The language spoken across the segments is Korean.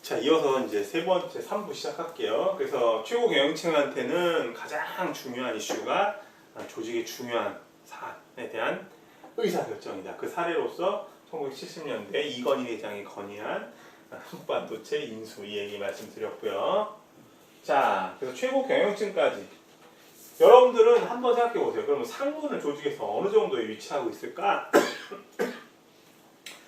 자, 이어서 이제 세 번째 3부 시작할게요. 그래서 최고 경영층한테는 가장 중요한 이슈가 조직의 중요한 사안에 대한 의사결정이다. 그 사례로서 1970년대 이건희 회장이 건의한 한반도체 인수 이 얘기 말씀드렸고요. 자, 그래서 최고 경영층까지 여러분들은 한번 생각해 보세요. 그러면 상무는 조직에서 어느 정도에 위치하고 있을까?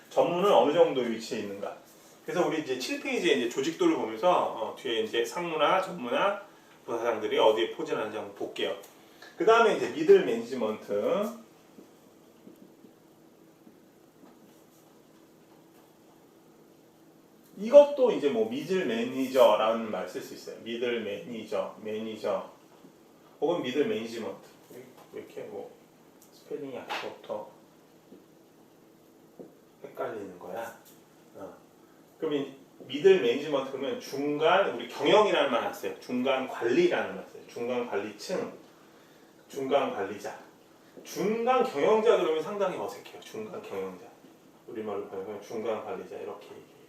전무는 어느 정도에 위치해 있는가? 그래서 우리 이제 7페이지에 이제 조직도를 보면서 뒤에 이제 상무나 전무나 부사장들이 어디에 포진하는지 한번 볼게요. 그 다음에 이제 미들 매니지먼트. 이것도 이제 뭐 미들 매니저라는 말 쓸 수 있어요. 미들 매니저 혹은 미들 매니지먼트. 왜 이렇게 뭐 스펠링이 아까부터 헷갈리는 거야. 그럼 이 미들 매니지먼트 그러면 중간 우리 경영이라는 말 안 써요. 중간 관리라는 말 써요. 중간 관리층, 중간 관리자, 중간 경영자 그러면 상당히 어색해요. 중간 경영자 우리말로 번역하면 중간 관리자 이렇게 얘기해요.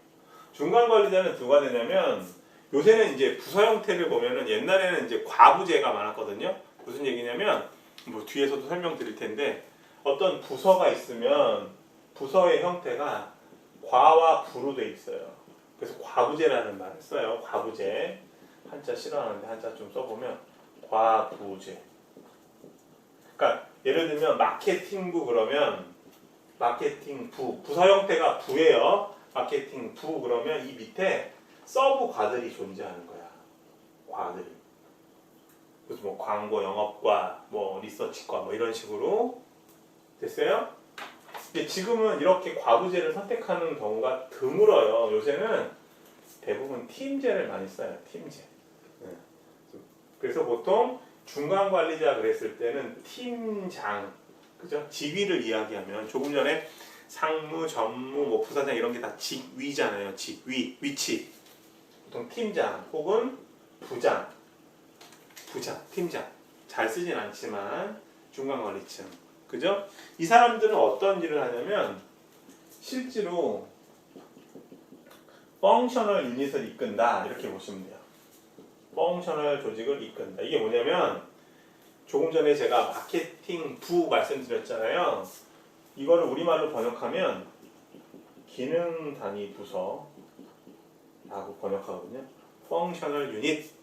중간 관리자는 누가 되냐면 요새는 이제 부서 형태를 보면은 옛날에는 이제 과부제가 많았거든요. 무슨 얘기냐면 뭐 뒤에서도 설명드릴 텐데 어떤 부서가 있으면 부서의 형태가 과와 부로 돼 있어요. 그래서 과부제라는 말을 써요. 과부제. 한자 싫어하는데 한자 좀 써보면 과부제. 그러니까 예를 들면 마케팅부 그러면 마케팅부 부서 형태가 부예요. 마케팅부 그러면 이 밑에 서브 과들이 존재하는 거야. 과들이. 그래서 뭐 광고 영업과 뭐 리서치과 뭐 이런 식으로 됐어요? 지금은 이렇게 과부제를 선택하는 경우가 드물어요. 요새는 대부분 팀제를 많이 써요. 팀제. 그래서 보통 중간 관리자 그랬을 때는 팀장, 그죠? 직위를 이야기하면 조금 전에 상무, 전무, 뭐 부사장 이런 게 다 직위잖아요. 직위, 위치. 보통 팀장 혹은 부장, 팀장. 잘 쓰진 않지만 중간 관리층. 그죠? 이 사람들은 어떤 일을 하냐면 실제로 펑셔널 유닛을 이끈다 이렇게 보시면 돼요. 펑셔널 조직을 이끈다. 이게 뭐냐면 조금 전에 제가 마케팅 부 말씀드렸잖아요. 이거를 우리말로 번역하면 기능 단위 부서라고 번역하거든요. 펑셔널 유닛.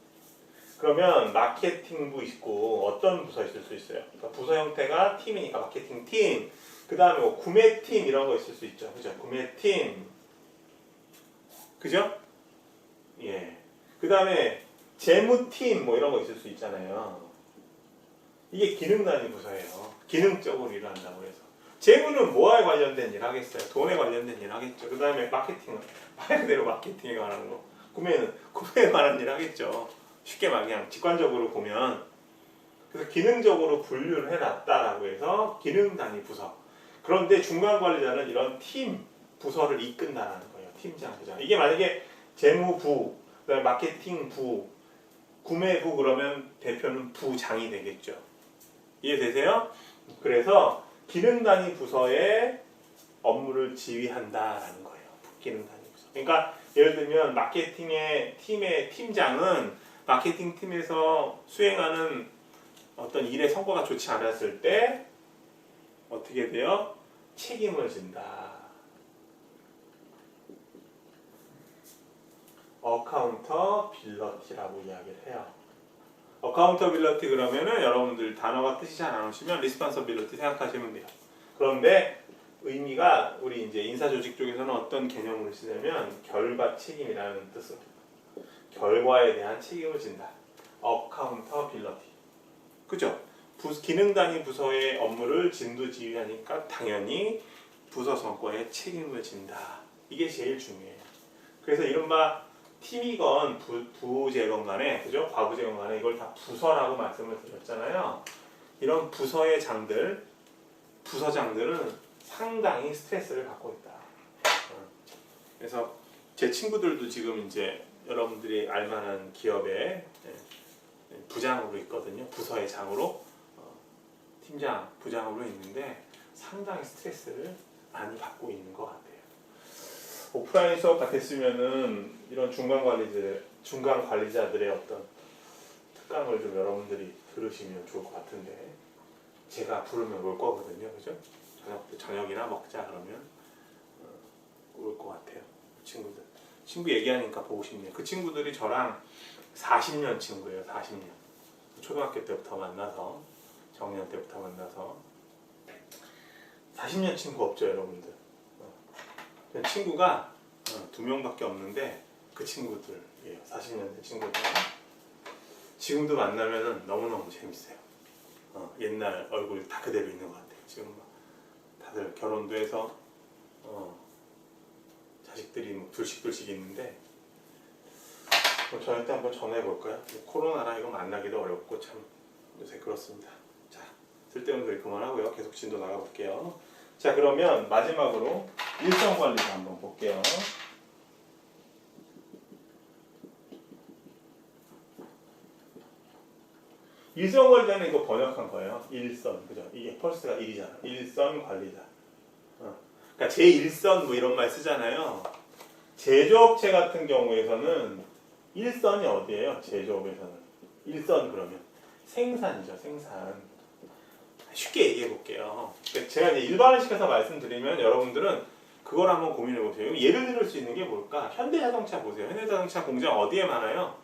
그러면 마케팅부 있고 어떤 부서 있을 수 있어요? 그러니까 부서 형태가 팀이니까 마케팅 팀. 그 다음에 뭐 구매팀 이런 거 있을 수 있죠. 그죠? 구매팀. 그죠? 예. 그 다음에 재무팀 뭐 이런 거 있을 수 있잖아요. 이게 기능 단위 부서예요. 기능적으로 일을 한다고 해서. 재무는 뭐에 관련된 일 하겠어요? 돈에 관련된 일 하겠죠. 그 다음에 마케팅은 말 그대로 마케팅에 관한 거. 구매는 구매에 관한 일 하겠죠. 쉽게 말 그냥 직관적으로 보면. 그래서 기능적으로 분류를 해놨다라고 해서 기능 단위 부서. 그런데 중간 관리자는 이런 팀 부서를 이끈다라는 거예요. 팀장, 부장. 이게 만약에 재무부, 그다음에 마케팅부, 구매부 그러면 대표는 부장이 되겠죠. 이해되세요? 그래서 기능 단위 부서의 업무를 지휘한다라는 거예요. 기능 단위 부서. 그러니까 예를 들면 마케팅의 팀의 팀장은 마케팅 팀에서 수행하는 어떤 일의 성과가 좋지 않았을 때 어떻게 돼요? 책임을 진다. 어카운터빌러티라고 이야기를 해요. 어카운터빌러티 그러면은 여러분들 단어가 뜻이 잘 안 오시면 리스폰서빌러티 생각하시면 돼요. 그런데 의미가 우리 이제 인사조직 쪽에서는 어떤 개념으로 쓰냐면 결과 책임이라는 뜻으로 결과에 대한 책임을 진다. 어카운터빌러티. 그죠? 기능 단위 부서의 업무를 진두지휘하니까 당연히 부서 성과에 책임을 진다. 이게 제일 중요해요. 그래서 이른바 팀이건 부제건 간에, 그죠? 과부제건 간에 이걸 다 부서라고 말씀을 드렸잖아요. 이런 부서의 장들, 부서장들은 상당히 스트레스를 받고 있다. 그래서 제 친구들도 지금 이제 여러분들이 알만한 기업에 부장으로 있거든요. 부서의 장으로. 팀장, 부장으로 있는데 상당히 스트레스를 많이 받고 있는 것 같아요. 오프라인 수업 같았으면은 이런 중간 관리자들의 어떤 특강을 좀 여러분들이 들으시면 좋을 것 같은데 제가 부르면 올 거거든요, 그죠? 저녁이나 먹자 그러면 올 것 같아요. 친구 얘기하니까 보고 싶네요. 그 친구들이 저랑 40년 친구예요. 40년. 초등학교 때부터 만나서 정년 때부터 만나서 40년 친구 없죠, 여러분들. 친구가 2명밖에 없는데 그 친구들이에요. 40년 된 친구들. 지금도 만나면은 너무너무 재밌어요. 옛날 얼굴 다 그대로 있는 것 같아요. 지금 다들 결혼도 해서 자식들이 뭐 둘씩 있는데 저한테 한번 전화해볼까요? 코로나라 이거 만나기도 어렵고 참 요새 그렇습니다. 자, 쓸데없는 소리 그만하고요. 계속 진도 나가볼게요. 자, 그러면 마지막으로 일정관리도 한번 볼게요. 일정관리자는 이거 번역한 거예요. 일선, 그죠? 이게 펄스가 1이잖아. 일선 관리자. 그러니까 제1선 뭐 이런 말 쓰잖아요. 제조업체 같은 경우에서는 일선이 어디예요? 제조업에서는 1선 그러면 생산이죠. 생산. 쉽게 얘기해 볼게요. 제가 이제 일반화시켜서 말씀드리면 여러분들은 그걸 한번 고민해 보세요. 예를 들을 수 있는 게 뭘까? 현대자동차 보세요. 현대자동차 공장 어디에 많아요?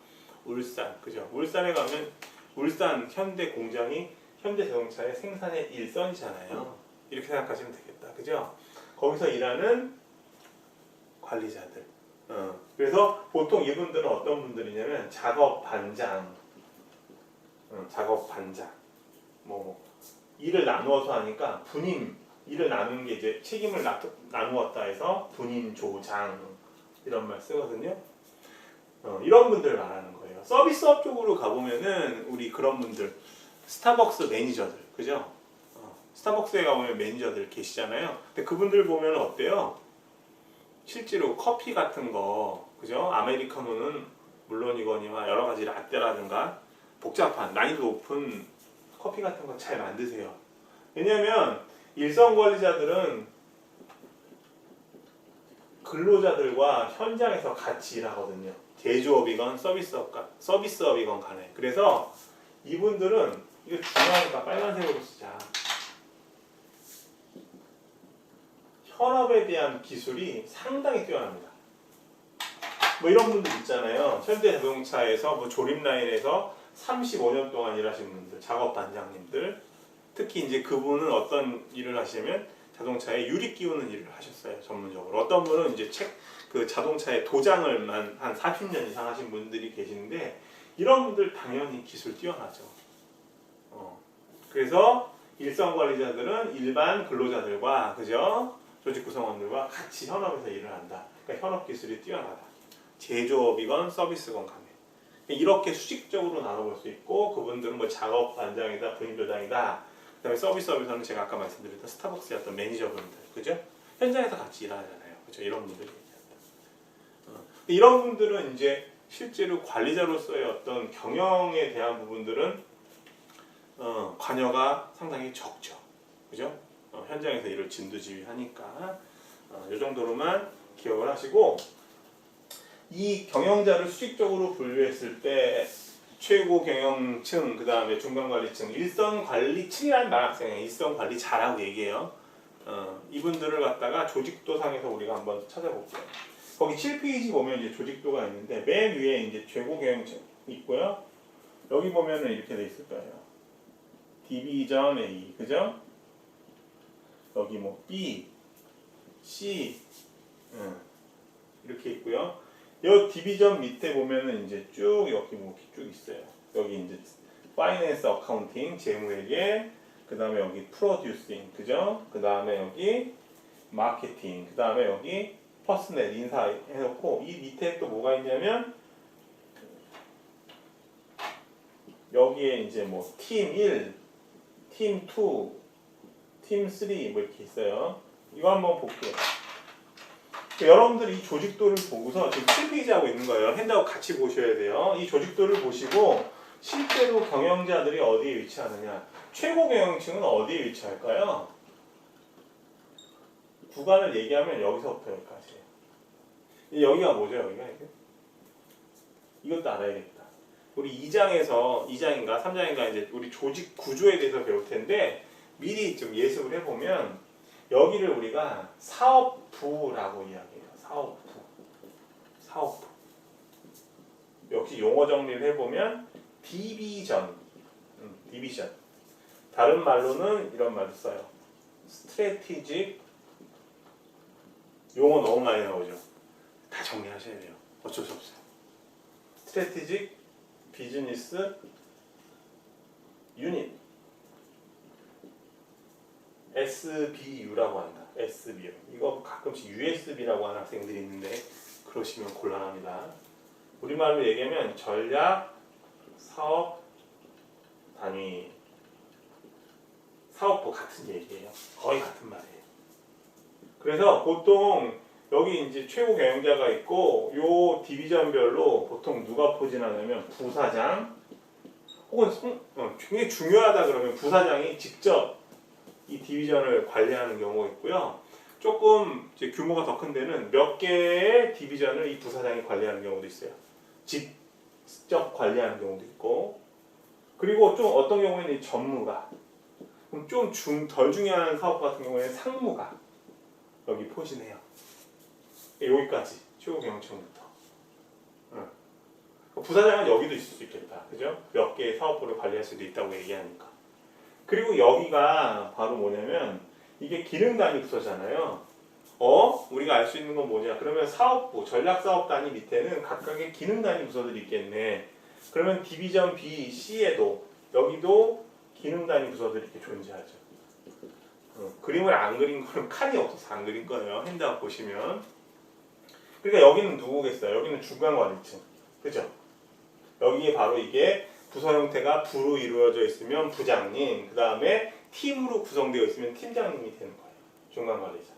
울산, 그죠? 울산에 가면 울산 현대 공장이 현대자동차의 생산의 일선이잖아요. 이렇게 생각하시면 되겠다, 그죠? 거기서 일하는 관리자들. 그래서 보통 이분들은 어떤 분들이냐면 작업 반장, 뭐 일을 나누어서 하니까 분임, 일을 나누는 게 이제 책임을 나누었다 해서 분임 조장 이런 말 쓰거든요. 이런 분들 말하는 거예요. 서비스업 쪽으로 가보면은 우리 그런 분들, 스타벅스 매니저들, 그죠? 스타벅스에 가보면 매니저들 계시잖아요. 근데 그분들 보면 어때요? 실제로 커피 같은 거, 그죠? 아메리카노는 물론이거니와 여러 가지 라떼라든가 복잡한 난이도 높은 커피 같은 거 잘 만드세요. 왜냐하면 일선 관리자들은 근로자들과 현장에서 같이 일하거든요. 제조업이건 서비스업이건 간에. 그래서 이분들은 이거 중요하니까 빨간색으로 쓰자. 현업에 대한 기술이 상당히 뛰어납니다. 뭐 이런 분들 있잖아요. 현대자동차에서 뭐 조립 라인에서 35년 동안 일하신 분들, 작업 반장님들. 특히 이제 그분은 어떤 일을 하시냐면 자동차에 유리 끼우는 일을 하셨어요. 전문적으로. 어떤 분은 이제 그 자동차의 도장을만 한 40년 이상 하신 분들이 계시는데 이런 분들 당연히 기술 뛰어나죠. 그래서 일선 관리자들은 일반 근로자들과, 그죠? 조직 구성원들과 같이 현업에서 일을 한다. 그러니까 현업 기술이 뛰어나다. 제조업이건 서비스건 간에. 이렇게 수직적으로 나눠볼 수 있고 그분들은 뭐 작업 반장이다, 분임 조장이다. 그다음에 서비스업에서는 제가 아까 말씀드렸던 스타벅스의 어떤 매니저분들, 그죠? 현장에서 같이 일하잖아요, 그죠? 이런 분들이 얘기한다. 이런 분들은 이제 실제로 관리자로서의 어떤 경영에 대한 부분들은 관여가 상당히 적죠, 그죠? 현장에서 일을 진두지휘하니까 이 정도로만 기억을 하시고 이 경영자를 수직적으로 분류했을 때 최고 경영층, 그 다음에 중간관리층, 일선관리층이라는 말 학생이에요. 일선관리자라고 얘기해요. 이분들을 갖다가 조직도상에서 우리가 한번 찾아볼게요. 거기 7페이지 보면 이제 조직도가 있는데 맨 위에 이제 최고 경영층 있고요. 여기 보면은 이렇게 돼 있을 거예요. 디비전 A, 그죠? 여기 뭐 B, C, 이렇게 있고요. 이 디비전 밑에 보면은 이제 쭉 여기 뭐 쭉 있어요. 여기 이제 파이낸스 어카운팅, 재무회계, 그 다음에 여기 프로듀싱, 그죠? 그 다음에 여기 마케팅, 그 다음에 여기 퍼스널 인사 해놓고 이 밑에 또 뭐가 있냐면 여기에 이제 뭐 팀 1, 팀 2, 팀 3 뭐 이렇게 있어요. 이거 한번 볼게요. 여러분들이 이 조직도를 보고서 지금 7페이지 하고 있는 거예요. 핸드아웃 같이 보셔야 돼요. 이 조직도를 보시고 실제로 경영자들이 어디에 위치하느냐, 최고 경영층은 어디에 위치할까요? 구간을 얘기하면 여기서부터 여기까지예요. 여기가 뭐죠? 여기가 이것도 알아야겠다. 우리 2장인가 3장인가 이제 우리 조직 구조에 대해서 배울 텐데 미리 좀 예습을 해보면 여기를 우리가 사업부라고 이야기해요. 사업부. 역시 용어 정리를 해보면 디비전. 다른 말로는 이런 말을 써요. 스트래티직. 용어 너무 많이 나오죠. 다 정리하셔야 돼요. 어쩔 수 없어요. 스트래티직 비즈니스 유닛. SBU라고 한다. SBU. 이거 가끔씩 USB라고 하는 학생들이 있는데 그러시면 곤란합니다. 우리말로 얘기하면 전략 사업 단위. 사업부 같은 얘기예요. 거의 같은 말이에요. 그래서 보통 여기 이제 최고 경영자가 있고 요 디비전별로 보통 누가 포진하냐면 부사장 혹은 굉장히 중요하다 그러면 부사장이 직접 이 디비전을 관리하는 경우가 있고요. 조금 이제 규모가 더 큰 데는 몇 개의 디비전을 이 부사장이 관리하는 경우도 있어요. 직접 관리하는 경우도 있고 그리고 좀 어떤 경우에는 전무가 그럼 좀 덜 중요한 사업 같은 경우에는 상무가 여기 포진해요. 여기까지 최고 경영층부터. 부사장은 여기도 있을 수 있겠다. 그죠? 몇 개의 사업부를 관리할 수도 있다고 얘기하니까. 그리고 여기가 바로 뭐냐면 이게 기능 단위 부서잖아요. 우리가 알 수 있는 건 뭐냐? 그러면 사업부, 전략사업 단위 밑에는 각각의 기능 단위 부서들이 있겠네. 그러면 디비전 B, C에도 여기도 기능 단위 부서들이 이렇게 존재하죠. 그림을 안 그린 거는 칸이 없어서 안 그린 거예요. 핸드아웃 보시면. 그러니까 여기는 누구겠어요? 여기는 중간관리층. 그죠? 여기에 바로 이게 부서 형태가 부로 이루어져 있으면 부장님, 그 다음에 팀으로 구성되어 있으면 팀장님이 되는 거예요. 중간관리자.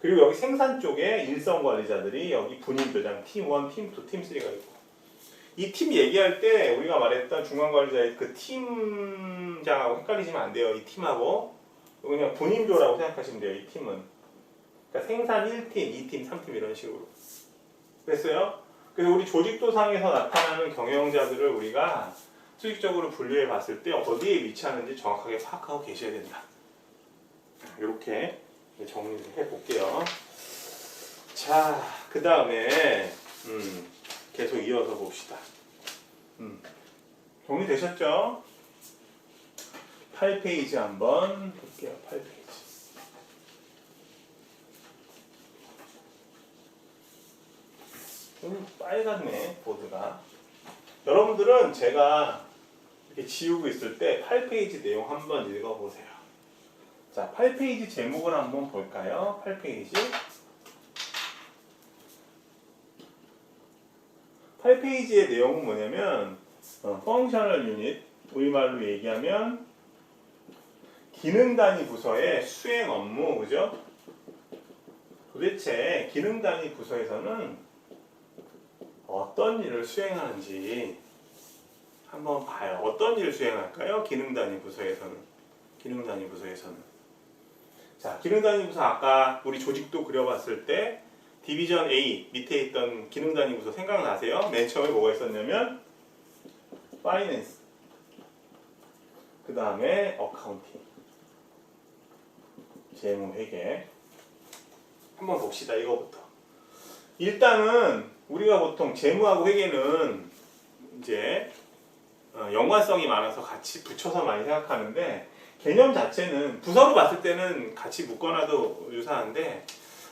그리고 여기 생산 쪽에 일선 관리자들이 여기 분임조장 팀 1, 팀 2, 팀 3가 있고 이 팀 얘기할 때 우리가 말했던 중간관리자의 그 팀장하고 헷갈리시면 안 돼요. 이 팀하고 그냥 분임조라고 생각하시면 돼요. 이 팀은 그러니까 생산 1팀, 2팀, 3팀 이런 식으로 그랬어요. 그래서 우리 조직도상에서 나타나는 경영자들을 우리가 수직적으로 분류해 봤을 때 어디에 위치하는지 정확하게 파악하고 계셔야 된다. 이렇게 정리를 해볼게요. 자, 그 다음에 계속 이어서 봅시다. 정리되셨죠? 8페이지 한번 볼게요. 8페이지. 좀 빨갛네, 보드가. 여러분들은 제가 이렇게 지우고 있을 때 8페이지 내용 한번 읽어보세요. 자, 8페이지 제목을 한번 볼까요? 8페이지. 8페이지의 내용은 뭐냐면 펑셔널 유닛, 우리말로 얘기하면 기능 단위 부서의 수행 업무, 그죠? 도대체 기능 단위 부서에서는 어떤 일을 수행하는지 한번 봐요. 어떤 일을 수행할까요? 기능 단위 부서에서는. 자, 기능 단위 부서 아까 우리 조직도 그려봤을 때 디비전 A 밑에 있던 기능 단위 부서 생각나세요? 맨 처음에 뭐가 있었냐면 파이낸스, 그 다음에 어카운팅, 재무회계. 한번 봅시다. 이거부터. 일단은 우리가 보통 재무하고 회계는 이제 연관성이 많아서 같이 붙여서 많이 생각하는데 개념 자체는 부서로 봤을 때는 같이 묶어놔도 유사한데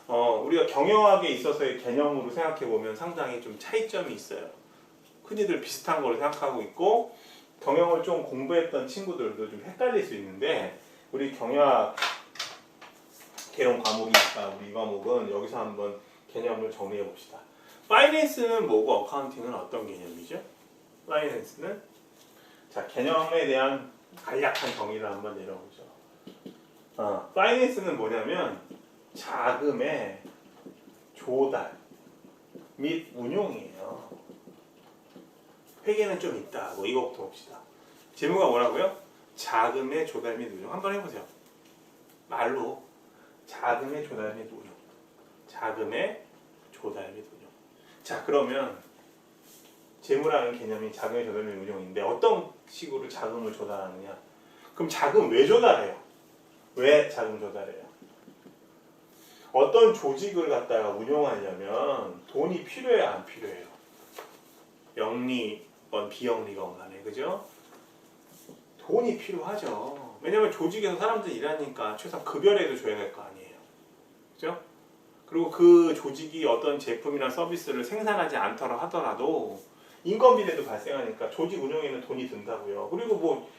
우리가 경영학에 있어서의 개념으로 생각해보면 상당히 좀 차이점이 있어요. 흔히들 비슷한 걸 생각하고 있고 경영을 좀 공부했던 친구들도 좀 헷갈릴 수 있는데 우리 경영학 개론 과목이니까 우리 이 과목은 여기서 한번 개념을 정리해 봅시다. 파이낸스는 뭐고 어카운팅은 어떤 개념이죠? 파이낸스는 자, 개념에 대한 간략한 정의를 한번 내려보죠. 파이낸스는 뭐냐면 자금의 조달 및 운용이에요. 회계는 좀 있다. 뭐 이거부터 봅시다. 제목가 뭐라고요? 자금의 조달 및 운용. 한번 해보세요. 말로 자금의 조달 및 운용. 자금의 조달 및 운용. 자, 그러면 재무라는 개념이 자금의 조달 및 운용인데 어떤 식으로 자금을 조달하느냐? 그럼 자금 왜 조달해요? 왜 자금 조달해요? 어떤 조직을 갖다가 운영하려면 돈이 필요해요, 안 필요해요? 영리건 비영리건 간에, 그죠? 돈이 필요하죠. 왜냐면 조직에서 사람들이 일하니까 최소한 급여라도 줘야 될 거 아니에요. 그죠? 그리고 그 조직이 어떤 제품이나 서비스를 생산하지 않더라 하더라도 인건비라도 발생하니까 조직 운영에는 돈이 든다고요. 그리고 뭐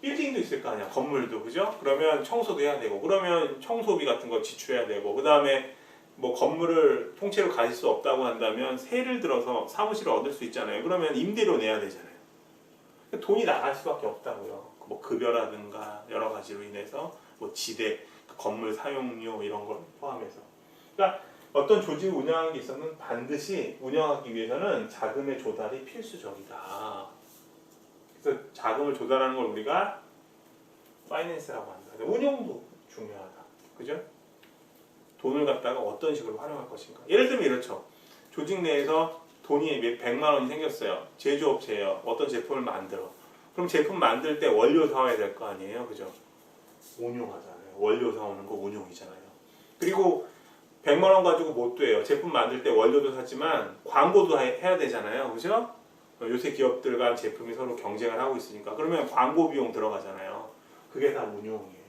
빌딩도 있을 거 아니야, 건물도, 그죠? 그러면 청소도 해야 되고, 그러면 청소비 같은 거 지출해야 되고, 그 다음에 뭐 건물을 통째로 가질 수 없다고 한다면 세를 들어서 사무실을 얻을 수 있잖아요. 그러면 임대료 내야 되잖아요. 돈이 나갈 수밖에 없다고요. 뭐 급여라든가 여러 가지로 인해서 뭐 지대, 건물 사용료 이런 걸 포함해서. 그러니까 어떤 조직을 운영하는 게 있어서는 반드시 운영하기 위해서는 자금의 조달이 필수적이다. 그래서 자금을 조달하는 걸 우리가 파이낸스라고 한다. 운용도 중요하다. 그죠? 돈을 갖다가 어떤 식으로 활용할 것인가. 예를 들면 이렇죠. 조직 내에서 돈이 100만 원이 생겼어요. 제조업체예요. 어떤 제품을 만들어. 그럼 제품 만들 때 원료 사와야 될 거 아니에요. 그죠? 운용하잖아요. 원료 사오는 거 운용이잖아요. 그리고 100만 원 가지고 못 돼요. 제품 만들 때 원료도 샀지만 광고도 해야 되잖아요. 그죠? 요새 기업들 간 제품이 서로 경쟁을 하고 있으니까 그러면 광고 비용 들어가잖아요. 그게 다 운용이에요.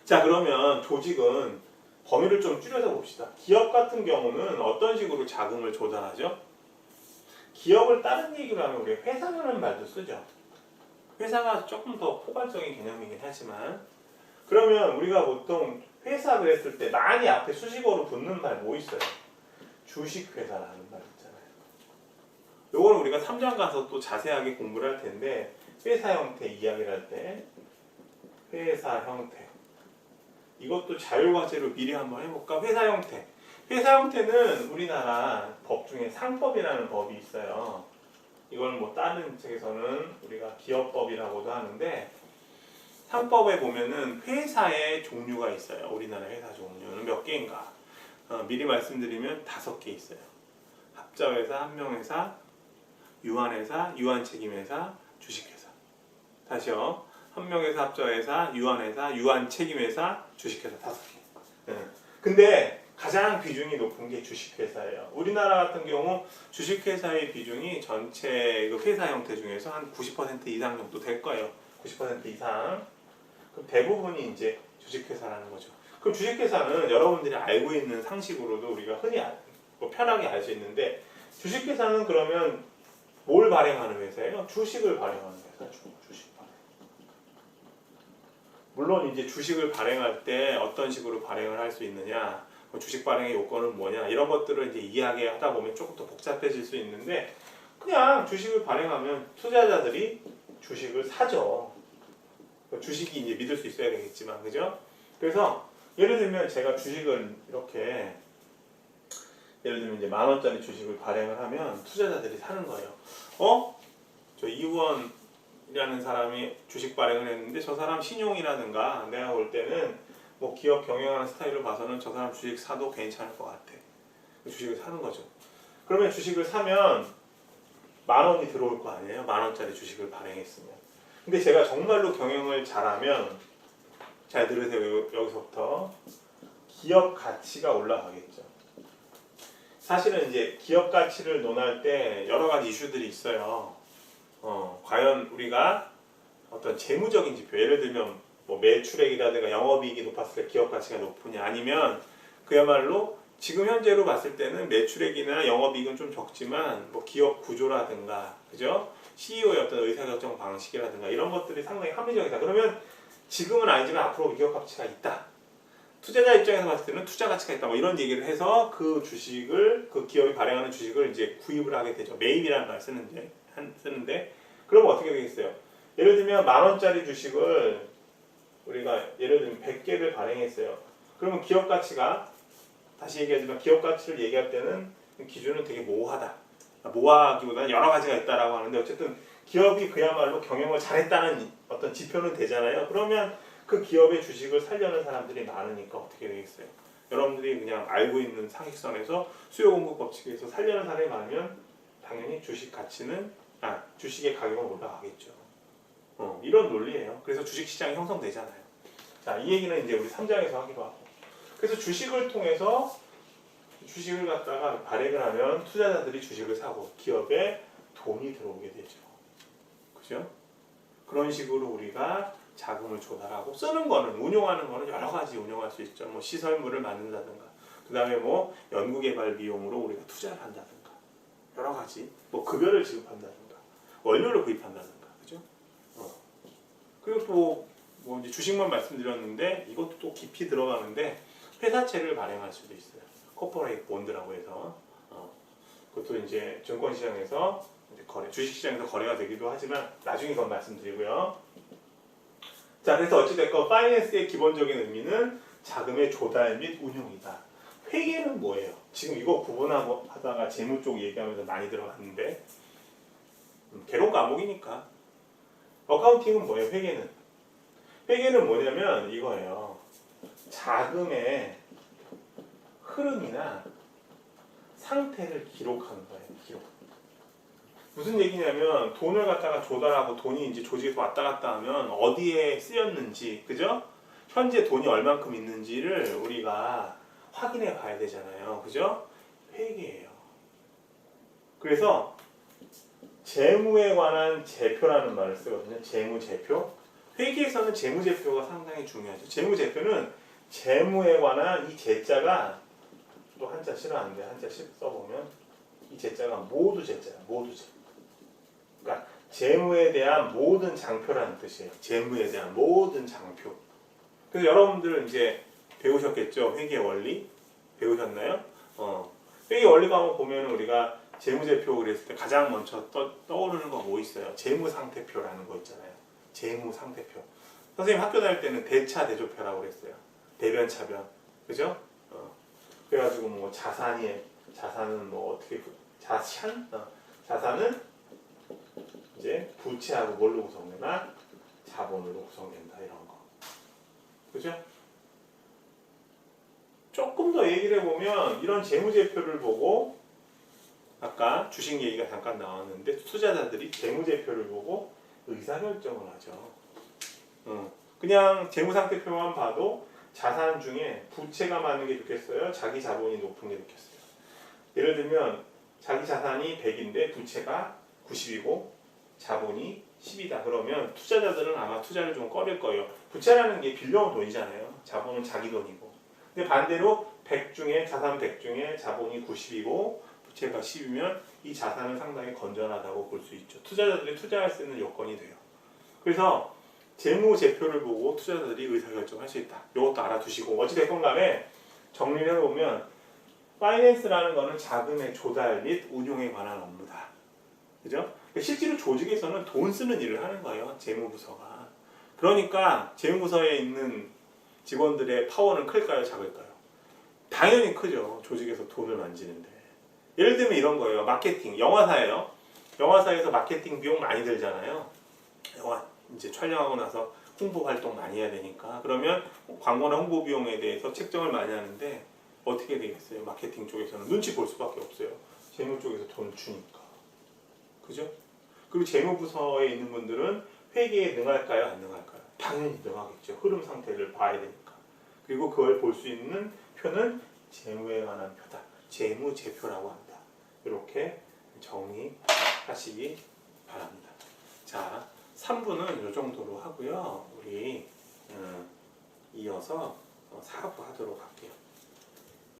자, 그러면 조직은 범위를 좀 줄여서 봅시다. 기업 같은 경우는 어떤 식으로 자금을 조달하죠? 기업을 다른 얘기로 하면 우리 회사라는 말도 쓰죠. 회사가 조금 더 포괄적인 개념이긴 하지만 그러면 우리가 보통 회사 그랬을 때 많이 앞에 수식어로 붙는 말 뭐 있어요? 주식회사라는 말 있잖아요. 요거는 우리가 3장 가서 또 자세하게 공부를 할 텐데 회사 형태 이야기를 할 때 회사 형태 이것도 자율과제로 미리 한번 해볼까? 회사 형태. 회사 형태는 우리나라 법 중에 상법이라는 법이 있어요. 이걸 뭐 다른 책에서는 우리가 기업법이라고도 하는데 상법에 보면은 회사의 종류가 있어요. 우리나라 회사 종류는 몇 개인가? 미리 말씀드리면 5개 있어요. 합자회사, 한명회사, 유한회사, 유한책임회사, 주식회사. 다시요. 한명회사, 합자회사, 유한회사, 유한책임회사, 주식회사 5개. 근데 가장 비중이 높은 게 주식회사예요. 우리나라 같은 경우 주식회사의 비중이 전체 그 회사 형태 중에서 한 90% 이상 정도 될 거예요. 90% 이상. 그럼 대부분이 이제 주식회사라는 거죠. 그럼 주식회사는 여러분들이 알고 있는 상식으로도 우리가 흔히 뭐 편하게 알 수 있는데 주식회사는 그러면 뭘 발행하는 회사예요? 주식을 발행하는 회사. 주식 발행. 물론 이제 주식을 발행할 때 어떤 식으로 발행을 할 수 있느냐, 주식 발행의 요건은 뭐냐 이런 것들을 이제 이야기하다 보면 조금 더 복잡해질 수 있는데 그냥 주식을 발행하면 투자자들이 주식을 사죠. 주식이 이제 믿을 수 있어야 되겠지만, 그죠? 그래서 예를 들면 제가 주식을 이렇게 예를 들면 이제 10,000원짜리 주식을 발행을 하면 투자자들이 사는 거예요. 저 이원이라는 사람이 주식 발행을 했는데 저 사람 신용이라든가 내가 볼 때는 뭐 기업 경영하는 스타일을 봐서는 저 사람 주식 사도 괜찮을 것 같아. 주식을 사는 거죠. 그러면 주식을 사면 10,000원이 들어올 거 아니에요? 10,000원짜리 주식을 발행했으면. 근데 제가 정말로 경영을 잘하면 잘 들으세요. 여기서부터 기업 가치가 올라가겠죠. 사실은 이제 기업 가치를 논할 때 여러 가지 이슈들이 있어요. 과연 우리가 어떤 재무적인 지표, 예를 들면 뭐 매출액이라든가 영업이익이 높았을 때 기업 가치가 높으냐, 아니면 그야말로 지금 현재로 봤을 때는 매출액이나 영업이익은 좀 적지만 뭐 기업 구조라든가, 그죠? CEO의 어떤 의사결정 방식이라든가 이런 것들이 상당히 합리적이다. 그러면 지금은 아니지만 앞으로 기업 가치가 있다. 투자자 입장에서 봤을 때는 투자 가치가 있다. 뭐 이런 얘기를 해서 그 주식을, 그 기업이 발행하는 주식을 이제 구입을 하게 되죠. 매입이라는 말 쓰는데 그러면 어떻게 되겠어요? 예를 들면 10,000원짜리 주식을 우리가 예를 들면 100개를 발행했어요. 그러면 기업 가치가, 다시 얘기하지만 기업 가치를 얘기할 때는 기준은 되게 모호하다. 모호하기보다는 여러 가지가 있다라고 하는데 어쨌든 기업이 그야말로 경영을 잘했다는 어떤 지표는 되잖아요. 그러면 그 기업의 주식을 살려는 사람들이 많으니까 어떻게 되겠어요? 여러분들이 그냥 알고 있는 상식선에서 수요 공급 법칙에서 살려는 사람이 많으면 당연히 주식 가치는 주식의 가격은 올라가겠죠. 이런 논리예요. 그래서 주식 시장이 형성되잖아요. 자, 이 얘기는 이제 우리 3장에서 하기로 하고. 그래서 주식을 통해서 주식을 갖다가 발행을 하면 투자자들이 주식을 사고 기업에 돈이 들어오게 되죠. 그죠? 그런 식으로 우리가 자금을 조달하고 쓰는 거는 운용하는 거는 여러 가지 운용할 수 있죠. 뭐 시설물을 만든다든가, 그 다음에 뭐 연구개발 비용으로 우리가 투자를 한다든가, 여러 가지 뭐 급여를 지급한다든가, 원료를 구입한다든가, 그죠? 그리고 뭐 이제 주식만 말씀드렸는데 이것도 또 깊이 들어가는데 회사채를 발행할 수도 있어요. 코퍼레이트 본드라고 해서 그것도 이제 증권시장에서 주식시장에서 거래가 되기도 하지만 나중에 그건 말씀드리고요. 자, 그래서 어찌됐건 파이낸스의 기본적인 의미는 자금의 조달 및 운용이다. 회계는 뭐예요? 지금 이거 구분하고 하다가 재무 쪽 얘기하면서 많이 들어갔는데 괴로운 과목이니까. 어카운팅은 뭐예요? 회계는 뭐냐면 이거예요. 자금의 흐름이나 상태를 기록하는 거예요. 기록. 무슨 얘기냐면 돈을 갖다가 조달하고 돈이 이제 조직에서 왔다 갔다 하면 어디에 쓰였는지, 그죠? 현재 돈이 얼만큼 있는지를 우리가 확인해 봐야 되잖아요. 그죠? 회계예요. 그래서 재무에 관한 제표라는 말을 쓰거든요. 재무제표. 회계에서는 재무제표가 상당히 중요하죠. 재무제표는 재무에 관한 이 제자가 또 한자 싫어하는데 한자씩 써보면 이 제자가 모두 제자야. 모두 제. 그러니까 재무에 대한 모든 장표라는 뜻이에요. 재무에 대한 모든 장표. 그래서 여러분들 이제 배우셨겠죠? 회계 원리 배우셨나요? 회계 원리 과목 보면 우리가 재무제표 그랬을 때 가장 먼저 떠오르는 거 뭐 있어요? 재무상태표라는 거 있잖아요. 재무상태표. 선생님 학교 다닐 때는 대차 대조표라고 그랬어요. 대변 차변, 그죠? 그래가지고 뭐 자산은 뭐 어떻게 자산은 이제 부채하고 뭘로 구성되나? 자본으로 구성된다 이런 거. 그죠? 조금 더 얘기를 해보면 이런 재무제표를 보고 아까 주식 얘기가 잠깐 나왔는데 투자자들이 재무제표를 보고 의사결정을 하죠. 그냥 재무상태표만 봐도 자산 중에 부채가 많은 게 좋겠어요? 자기 자본이 높은 게 좋겠어요? 예를 들면 자기 자산이 100인데 부채가 90이고 자본이 10이다. 그러면 투자자들은 아마 투자를 좀 꺼릴 거예요. 부채라는 게 빌려온 돈이잖아요. 자본은 자기 돈이고. 근데 반대로 100 중에 자산 100 중에 자본이 90이고 부채가 10이면 이 자산은 상당히 건전하다고 볼 수 있죠. 투자자들이 투자할 수 있는 요건이 돼요. 그래서 재무제표를 보고 투자자들이 의사결정할 수 있다. 이것도 알아두시고 어찌됐건 간에 정리를 해보면 파이낸스라는 거는 자금의 조달 및 운용에 관한 업무다. 그죠? 실제로 조직에서는 돈 쓰는 일을 하는 거예요. 재무부서가. 그러니까 재무부서에 있는 직원들의 파워는 클까요? 작을까요? 당연히 크죠. 조직에서 돈을 만지는데. 예를 들면 이런 거예요. 마케팅. 영화사예요. 영화사에서 마케팅 비용 많이 들잖아요. 영화 이제 촬영하고 나서 홍보 활동 많이 해야 되니까. 그러면 광고나 홍보 비용에 대해서 책정을 많이 하는데 어떻게 되겠어요? 마케팅 쪽에서는 눈치 볼 수밖에 없어요. 재무 쪽에서 돈을 주니까. 그죠? 그리고 재무부서에 있는 분들은 회계에 능할까요? 안 능할까요? 당연히 능하겠죠. 흐름 상태를 봐야 되니까. 그리고 그걸 볼 수 있는 표는 재무에 관한 표다. 재무제표라고 한다. 이렇게 정리하시기 바랍니다. 자, 3부는 이 정도로 하고요. 우리 이어서 4부 하도록 할게요.